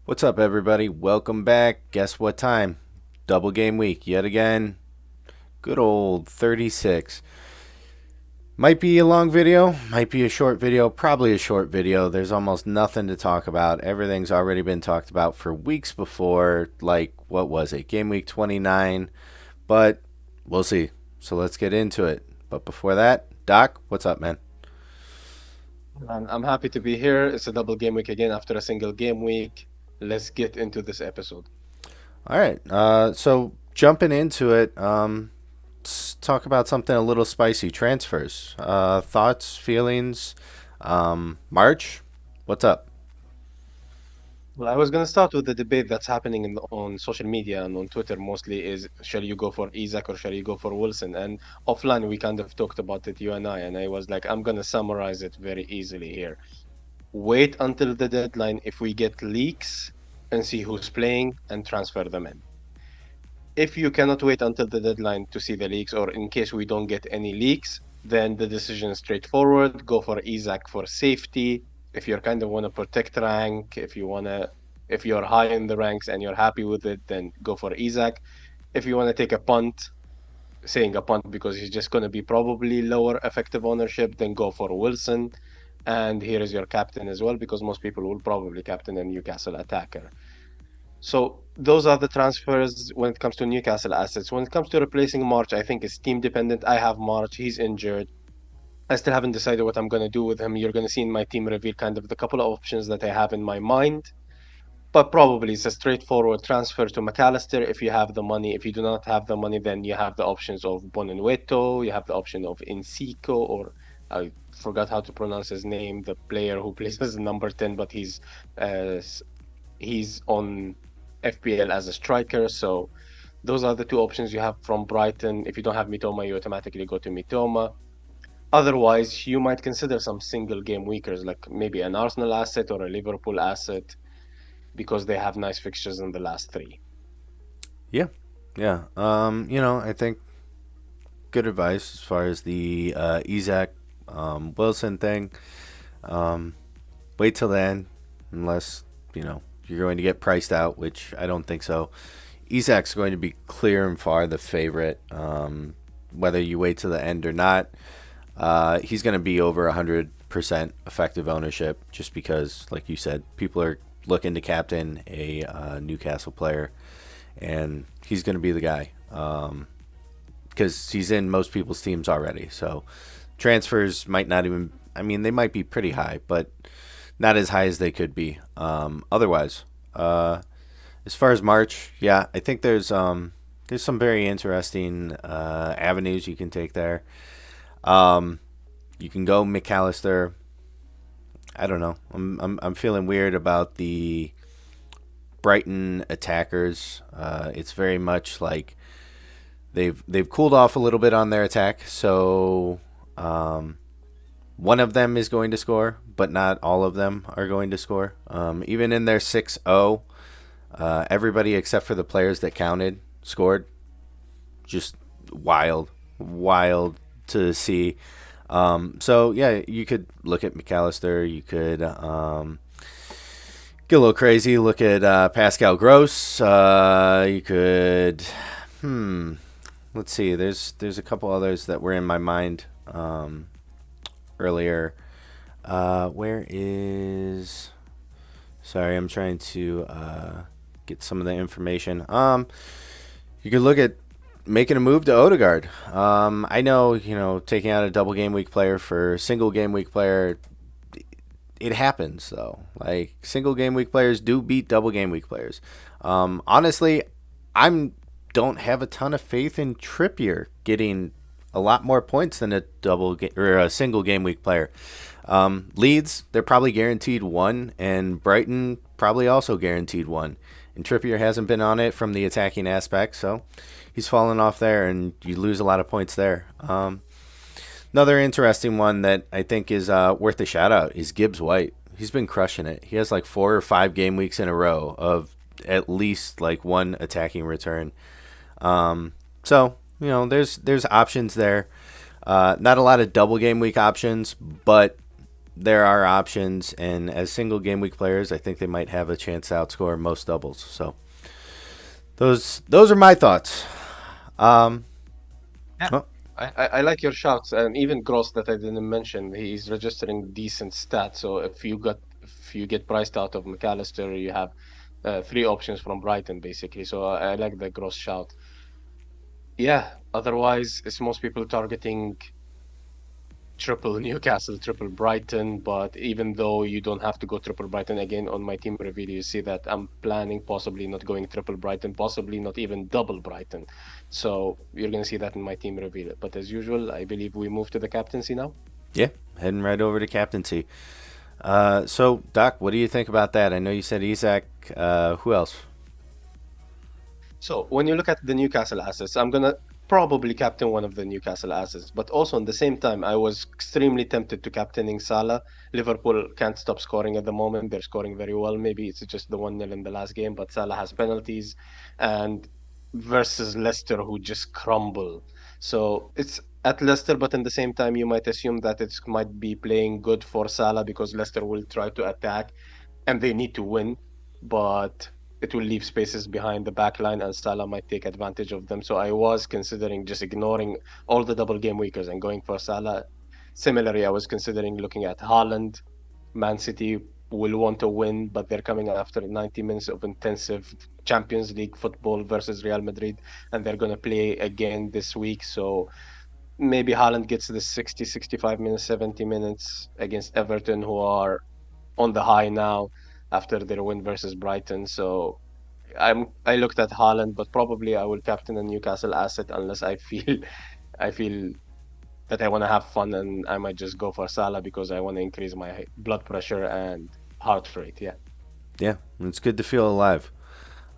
What's up, everybody? Welcome back. Guess what time? Double game week yet again. Good old 36. Might be a long video, might be a short video, probably a short video. There's almost nothing to talk about. Everything's already been talked about for weeks before, like, what was it? Game week 29. But we'll see. So let's get into it. But before that, Doc, what's up, man? I'm happy to be here. It's a double game week again after a single game week. Let's get into this episode. All right. So jumping into it, let's talk about something a little spicy. Transfers. Thoughts, feelings. March, what's up? Well, I was going to start with the debate that's happening on social media and on Twitter mostly is shall you go for Isaac or shall you go for Wilson? And offline, we kind of talked about it, you and I was like, I'm going to summarize it very easily here. Wait until the deadline if we get leaks and see who's playing and transfer them in. If you cannot wait until the deadline to see the leaks, or in case we don't get any leaks, then the decision is straightforward. Go for Isaac for safety. If you kind of want to protect rank, if you're high in the ranks and you're happy with it, then go for Isaac. If you want to take a punt, saying a punt because he's just going to be probably lower effective ownership, then go for Wilson. And here is your captain as well, because most people will probably captain a Newcastle attacker. So those are the transfers when it comes to Newcastle assets. When it comes to replacing March, I think it's team dependent. I have March, he's injured. I still haven't decided what I'm going to do with him. You're going to see in my team reveal kind of the couple of options that I have in my mind. But probably it's a straightforward transfer to McAllister if you have the money. If you do not have the money, then you have the options of Bonenweto, you have the option of Insiko, or I forgot how to pronounce his name, the player who plays as number 10, but uh, he's on FPL as a striker. So those are the two options you have from Brighton. If you don't have Mitoma, you automatically go to Mitoma. Otherwise, you might consider some single game weakers, like maybe an Arsenal asset or a Liverpool asset, because they have nice fixtures in the last three. Yeah, yeah. I think good advice as far as the Isaac Wilson thing. Um, Wait till then, unless you're going to get priced out, which I don't think so. Isak's going to be clear and far the favorite, whether you wait till the end or not. He's going to be over 100% effective ownership just because, like you said, people are looking to captain a Newcastle player, and he's going to be the guy because he's in most people's teams already. So transfers might not even, I mean, they might be pretty high, but not as high as they could be otherwise. As far as March, yeah, I think there's some very interesting avenues you can take there. Um, you can go McAllister. I don't know. I'm feeling weird about the Brighton attackers. It's very much like they've cooled off a little bit on their attack, so one of them is going to score, but not all of them are going to score. Even in their 6-0, everybody except for the players that counted scored. Just wild, wild to see. So yeah, you could look at McAllister. You could get a little crazy. Look at Pascal Gross. You could, let's see. There's a couple others that were in my mind earlier. Where is? Sorry, I'm trying to get some of the information. You could look at making a move to Odegaard. I know, taking out a double game week player for single game week player, it happens though. Like single game week players do beat double game week players. Honestly, I'm don't have a ton of faith in Trippier getting a lot more points than a or a single game week player. Leeds, they're probably guaranteed one, and Brighton probably also guaranteed one. And Trippier hasn't been on it from the attacking aspect, so he's fallen off there, and you lose a lot of points there. Another interesting one that I think is worth a shout out is Gibbs White. He's been crushing it. He has like 4 or 5 game weeks in a row of at least like one attacking return. So there's options there. Not a lot of double game week options, but there are options, and as single game week players, I think they might have a chance to outscore most doubles. So those are my thoughts. Um, Yeah. well, I like your shouts, and even Gross that I didn't mention, he's registering decent stats. So if you get priced out of McAllister, you have three options from Brighton basically. So I like the Gross shout. Yeah. Otherwise, it's most people targeting triple Newcastle, triple Brighton. But even though you don't have to go triple Brighton again on my team review, you see that I'm planning possibly not going triple Brighton, possibly not even double Brighton. So you're going to see that in my team review. But as usual, I believe we move to the captaincy now. yeah, heading right over to captaincy. So Doc, what do you think about that? I know you said Isaac. Who else? So when you look at the Newcastle assets, I'm gonna probably captain one of the Newcastle assets, but also at the same time, I was extremely tempted to captaining Salah. Liverpool can't stop scoring at the moment; they're scoring very well. Maybe it's just the 1-0 in the last game, but Salah has penalties, and versus Leicester, who just crumble. So it's at Leicester, but in the same time, you might assume that it might be playing good for Salah because Leicester will try to attack and they need to win, but it will leave spaces behind the back line and Salah might take advantage of them. So I was considering just ignoring all the double game weekers and going for Salah. Similarly, I was considering looking at Haaland. Man City will want to win, but they're coming after 90 minutes of intensive Champions League football versus Real Madrid, and they're going to play again this week. So maybe Haaland gets the 60, 65 minutes, 70 minutes against Everton, who are on the high now after their win versus Brighton. So I looked at Haaland, but probably I will captain a Newcastle asset unless I feel I feel that I want to have fun and I might just go for Salah because I want to increase my blood pressure and heart rate. Yeah. Yeah, it's good to feel alive.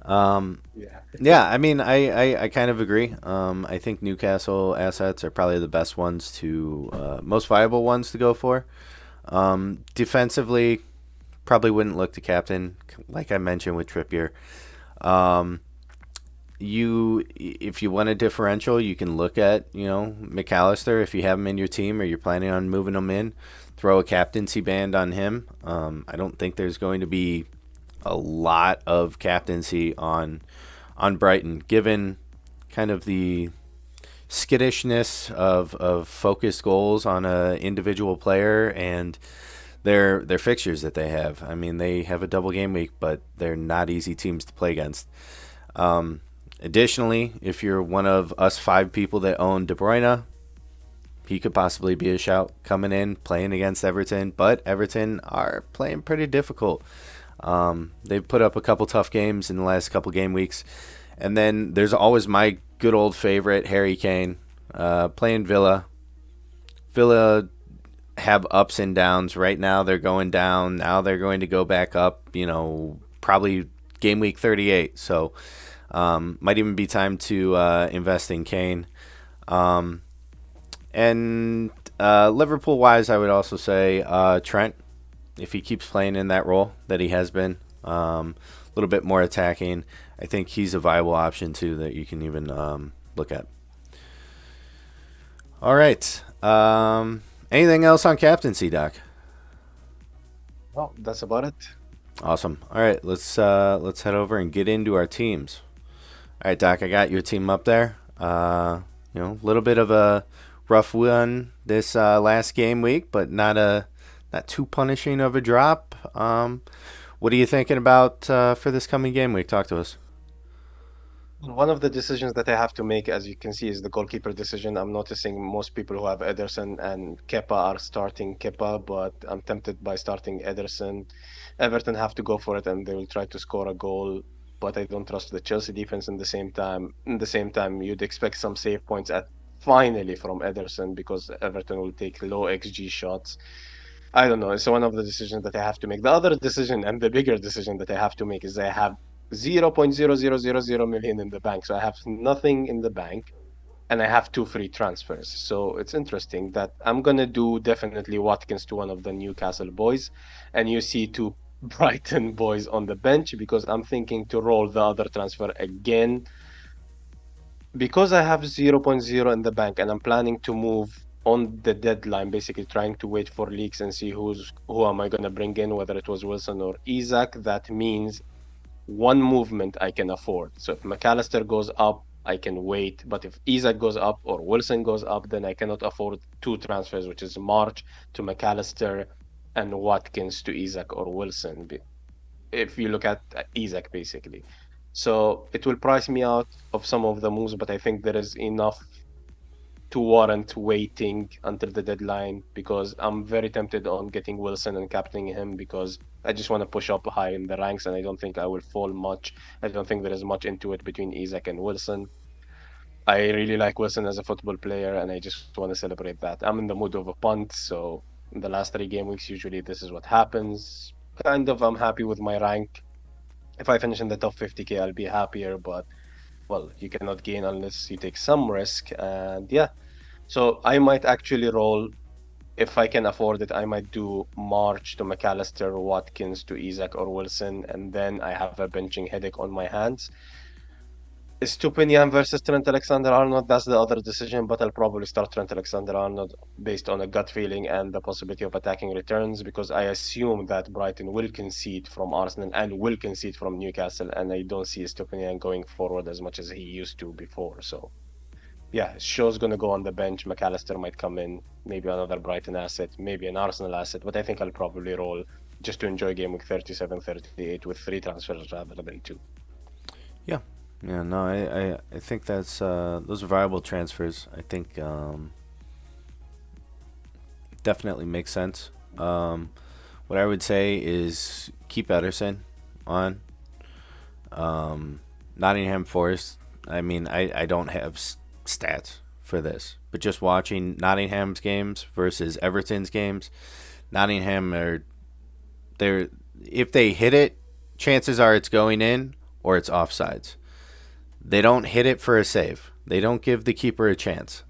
Um, Yeah. yeah, I mean, I kind of agree. I think Newcastle assets are probably the best ones to, most viable ones to go for. Defensively, probably wouldn't look to captain, like I mentioned with Trippier. Um, if you want a differential, you can look at McAllister if you have him in your team or you're planning on moving him in. Throw a captaincy band on him. I don't think there's going to be a lot of captaincy on Brighton, given kind of the skittishness of focused goals on a individual player and their fixtures that they have. I mean, they have a double game week, but they're not easy teams to play against. Um, Additionally, if you're one of us five people that own De Bruyne, he could possibly be a shout coming in playing against Everton, but Everton are playing pretty difficult. They've put up a couple tough games in the last couple game weeks. And then there's always my good old favorite, Harry Kane, playing Villa. Villa have ups and downs. Right now they're going down. Now they're going to go back up, probably game week 38. So might even be time to invest in Kane. Um, and Liverpool wise, I would also say Trent, if he keeps playing in that role that he has been, a little bit more attacking, I think he's a viable option too that you can even look at. All right. Anything else on captaincy, Doc? Well, that's about it. Awesome. All right, let's head over and get into our teams. All right, Doc, I got your team up there. A little bit of a rough one this last game week, but not too punishing of a drop. What are you thinking about for this coming game week? Talk to us. One of the decisions that I have to make, as you can see, is the goalkeeper decision. I'm noticing most people who have Ederson and Kepa are starting Kepa, but I'm tempted by starting Ederson. Everton have to go for it, and they will try to score a goal, but I don't trust the Chelsea defense in the same time. In the same time, you'd expect some save points at finally from Ederson because Everton will take low XG shots. I don't know. It's one of the decisions that I have to make. The other decision and the bigger decision that I have to make is I have 0.0000 million in the bank. So I have nothing in the bank and I have two free transfers. So it's interesting that I'm going to do definitely Watkins to one of the Newcastle boys and you see two Brighton boys on the bench because I'm thinking to roll the other transfer again because I have zero point 0.0 in the bank and I'm planning to move on the deadline, basically trying to wait for leaks and see who am I gonna bring in, whether it was Wilson or Isaac. That means one movement I can afford. So if McAllister goes up, I can wait. But if Isaac goes up or Wilson goes up, then I cannot afford two transfers, which is March to McAllister and Watkins to Isaac or Wilson. If you look at Isaac, basically. So it will price me out of some of the moves, but I think there is enough to warrant waiting until the deadline because I'm very tempted on getting Wilson and captaining him because I just want to push up high in the ranks and I don't think I will fall much. I don't think there is much into it between Isaac and Wilson. I really like Wilson as a football player and I just want to celebrate that. I'm in the mood of a punt, so in the last 3 game weeks, usually this is what happens. Kind of, I'm happy with my rank. If I finish in the top 50K, I'll be happier, but well, you cannot gain unless you take some risk. And yeah, so I might actually roll if I can afford it. I might do March to McAllister, Watkins to Isaac or Wilson, and then I have a benching headache on my hands. Stupinian versus Trent Alexander-Arnold, that's the other decision, but I'll probably start Trent Alexander-Arnold based on a gut feeling and the possibility of attacking returns because I assume that Brighton will concede from Arsenal and will concede from Newcastle, and I don't see Stupinian going forward as much as he used to before. So yeah, Shaw's going to go on the bench. McAllister might come in, maybe another Brighton asset, maybe an Arsenal asset, but I think I'll probably roll just to enjoy game week 37, 38 with three transfers rather than two. Yeah. Yeah, no, I think that's those are viable transfers. I think definitely makes sense. What I would say is keep Ederson on. Nottingham Forest. I mean, I don't have stats for this, but just watching Nottingham's games versus Everton's games, Nottingham are they're if they hit it, chances are it's going in or it's offsides. They don't hit it for a save. They don't give the keeper a chance.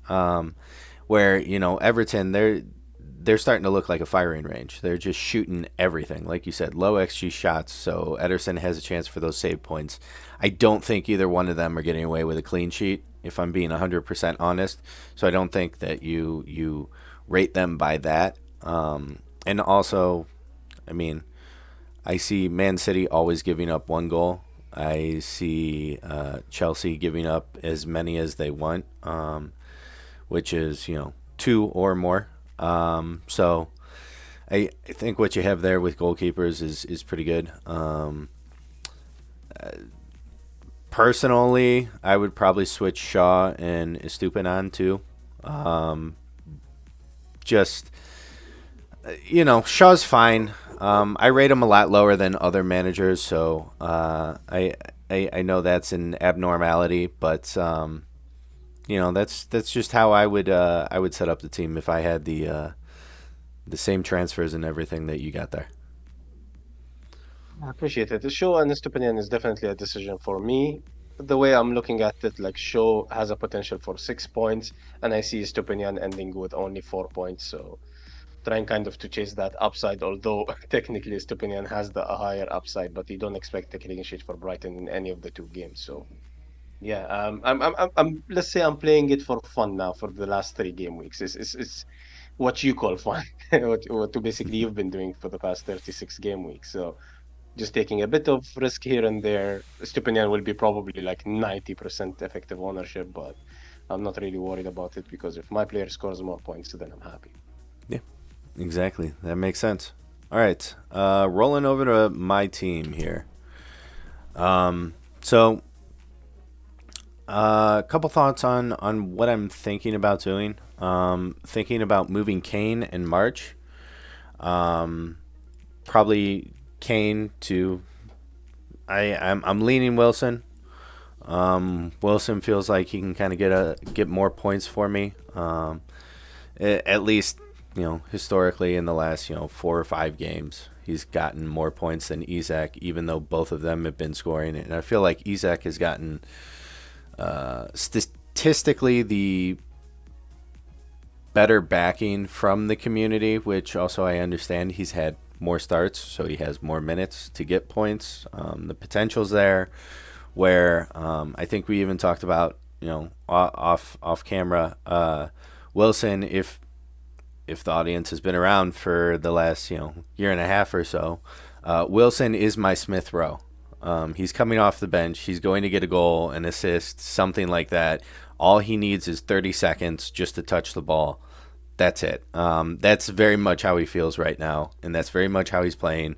Where Everton, they're starting to look like a firing range. They're just shooting everything, like you said, low xG shots. So Ederson has a chance for those save points. I don't think either one of them are getting away with a clean sheet, if I'm being 100% honest. So I don't think that you rate them by that. And also, I mean, I see Man City always giving up one goal. I see Chelsea giving up as many as they want, which is two or more. So I think what you have there with goalkeepers is pretty good. Personally, I would probably switch Shaw and Estupinan too. Just Shaw's fine. I rate him a lot lower than other managers, so I know that's an abnormality, but that's just how I would set up the team if I had the same transfers and everything that you got there. I appreciate it. The show and Stupinian is definitely a decision for me. The way I'm looking at it, like show has a potential for 6 points, and I see Stupinian ending with only 4 points. So trying kind of to chase that upside, although technically Stupinian has the a higher upside, but you don't expect a clean sheet for Brighton in any of the 2 games. So yeah, let's say I'm playing it for fun now for the last 3 game weeks. It's what you call fun, what basically you've been doing for the past 36 game weeks. So just taking a bit of risk here and there. Stupinian will be probably like 90% effective ownership, but I'm not really worried about it because if my player scores more points, then I'm happy. Yeah, exactly. That makes sense. All right, rolling over to my team here. So a couple thoughts on what I'm thinking about doing. Thinking about moving Kane in March. Probably Kane to. I'm leaning Wilson. Wilson feels like he can kind of get more points for me. At least historically in the last 4 or 5 games, he's gotten more points than Isak, even though both of them have been scoring. And I feel like Isak has gotten statistically the better backing from the community, which also I understand he's had more starts, so he has more minutes to get points. The potential's there. Where I think we even talked about off camera, Wilson. if the audience has been around for the last year and a half or so, Wilson is my Smith Rowe. He's coming off the bench. He's going to get a goal, an assist, something like that. All he needs is 30 seconds just to touch the ball. That's it. That's very much how he feels right now, and that's very much how he's playing.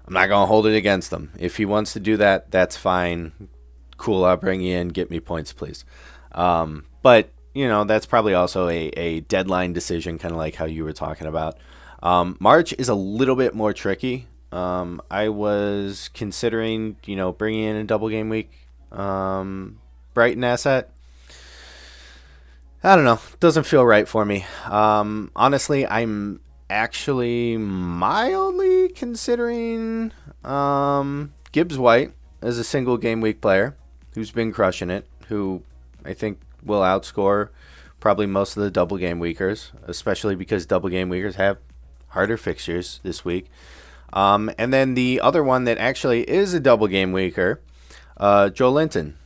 I'm not going to hold it against him. If he wants to do that, that's fine. Cool, I'll bring you in. Get me points, please. But, that's probably also a deadline decision, kind of like how you were talking about. March is a little bit more tricky. I was considering, bringing in a double game week Brighton asset. I don't know. Doesn't feel right for me. Honestly, I'm actually mildly considering Gibbs White as a single game week player who's been crushing it, who I think will outscore probably most of the double game weekers, especially because double game weekers have harder fixtures this week. And then the other one that actually is a double game weeker, Joe Linton.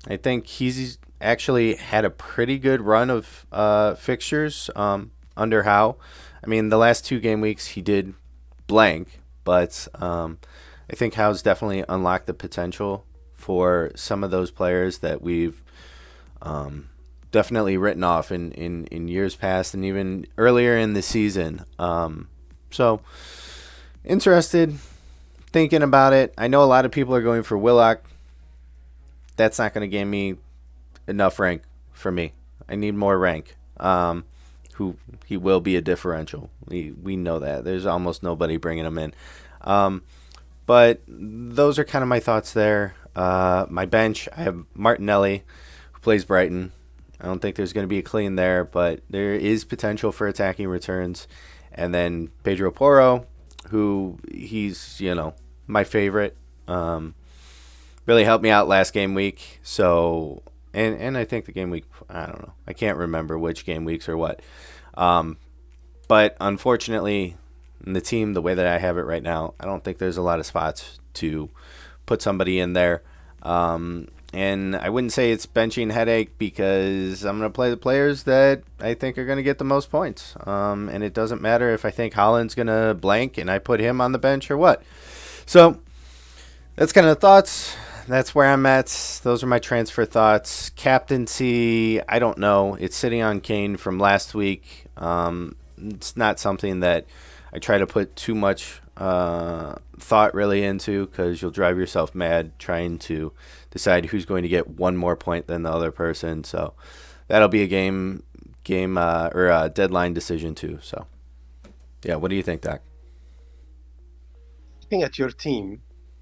I think he's actually had a pretty good run of fixtures under Howe. I mean, the last 2 game weeks he did blank, but I think Howe's definitely unlocked the potential for some of those players that we've definitely written off in years past and even earlier in the season. So, interested, thinking about it. I know a lot of people are going for Willock. That's not going to give me enough rank for me. I need more rank. Who he will be a differential. We know that. There's almost nobody bringing him in. But those are kind of my thoughts there. My bench, I have Martinelli, who plays Brighton. I don't think there's going to be a clean there, but there is potential for attacking returns. And then Pedro Porro, who he's, my favorite. Really helped me out last game week. So, and I think the game week, I don't know. I can't remember which game weeks or what. But unfortunately, in the team, the way that I have it right now, I don't think there's a lot of spots to put somebody in there. And I wouldn't say it's benching headache because I'm going to play the players that I think are going to get the most points. And it doesn't matter if I think Holland's going to blank and I put him on the bench or what. So that's kind of the thoughts. That's where I'm at. Those are my transfer thoughts. Captaincy, I don't know. It's sitting on Kane from last week. It's not something that I try to put too much thought really into because you'll drive yourself mad trying to decide who's going to get one more point than the other person. So that'll be a game or a deadline decision too. So yeah, what do you think, Doc? Looking at your team,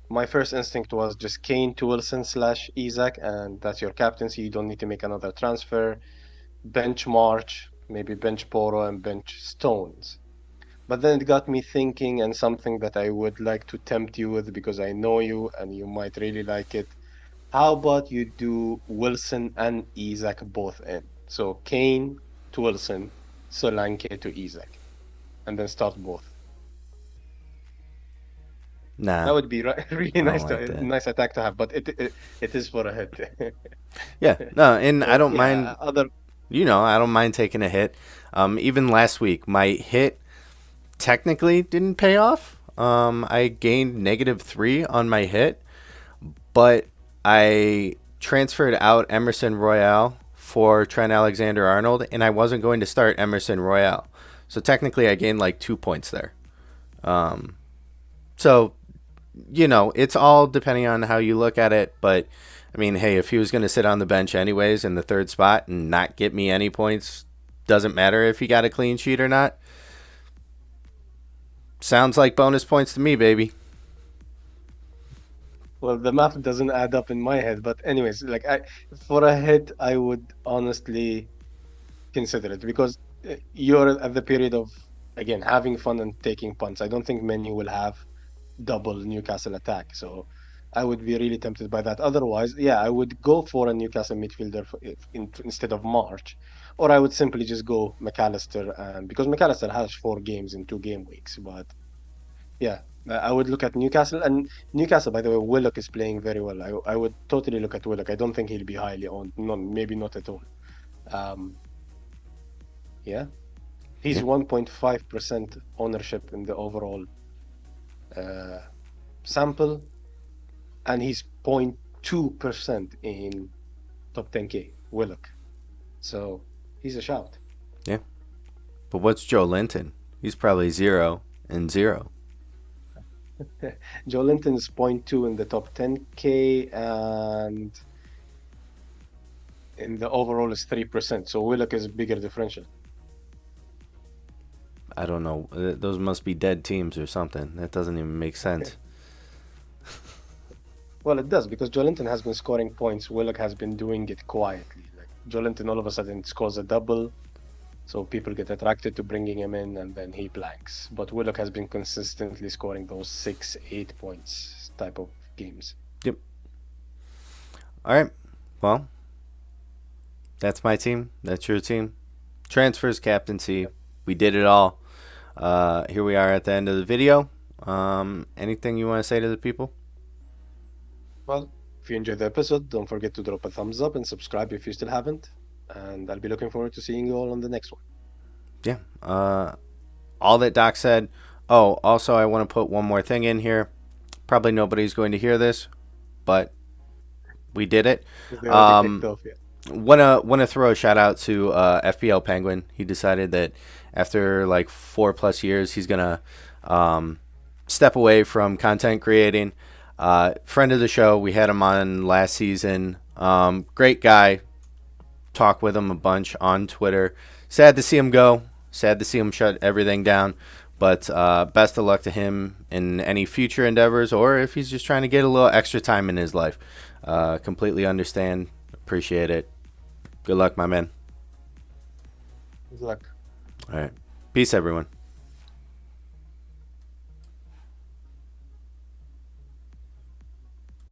my first instinct was just Kane to Wilson slash Isaac, and that's your captaincy. You don't need to make another transfer. Bench March, maybe bench Poro and bench Stones. But then it got me thinking, and something that I would like to tempt you with because I know you and you might really like it. How about you do Wilson and Isaac both in? So Kane to Wilson, Solanke to Isaac, and then start both. That Nah, would be really I don't nice like to that. nice attack to have, but it is for a hit. Yeah, no, and I So don't yeah, mind. other I don't mind taking a hit. Even last week, my hit technically didn't pay off. I gained -3 on my hit, but I transferred out Emerson Royale for Trent Alexander-Arnold, and I wasn't going to start Emerson Royale. So technically, I gained like 2 points there. So, it's all depending on how you look at it. But, I mean, hey, if he was going to sit on the bench anyways in the third spot and not get me any points, doesn't matter if he got a clean sheet or not. Sounds like bonus points to me, baby. well, the math doesn't add up in my head, but anyways, like for a hit, I would honestly consider it because you're at the period of again having fun and taking punts. I don't think Menu will have double Newcastle attack, so I would be really tempted by that. Otherwise, yeah, I would go for a Newcastle midfielder instead of March, or I would simply just go McAllister, and because McAllister has 4 games in 2 game weeks, but yeah. I would look at Newcastle and Newcastle. By the way, Willock is playing very well. I would totally look at Willock. I don't think he'll be highly owned. No, maybe not at all. Um, yeah. He's Yeah, 1.5% ownership in the overall uh, sample, and he's 0.2% in top 10K, Willock. So he's a shout. yeah. But what's Joe Linton? He's probably 0 and 0. Joe Linton's zero point 0.2 in the top 10K, and in the overall is 3%. So Willock is a bigger differential. I don't know. Those must be dead teams or something. That doesn't even make sense. Well, it does because Joelinton has been scoring points. Willock has been doing it quietly. Like Joelinton all of a sudden scores a double, so people get attracted to bringing him in, and then he blanks. But Willock has been consistently scoring those 6, 8 points type of games. Yep. All right. Well, that's my team. That's your team. Transfers, captaincy. We did it all. Here we are at the end of the video. Anything you want to say to the people? Well, if you enjoyed the episode, don't forget to drop a thumbs up and subscribe if you still haven't. And I'll be looking forward to seeing you all on the next one. Yeah. All that Doc said. Oh, also, I want to put one more thing in here. Probably nobody's going to hear this, but we did it. They already kicked off, yeah. Wanna throw a shout out to FPL Penguin. He decided that after like 4+ years, he's gonna step away from content creating. Friend of the show, we had him on last season. Great guy. Talk with him a bunch on Twitter. Sad to see him go. Sad to see him shut everything down. But best of luck to him in any future endeavors, or if he's just trying to get a little extra time in his life. Completely understand. Appreciate it. Good luck, my man. Good luck. All right. Peace, everyone.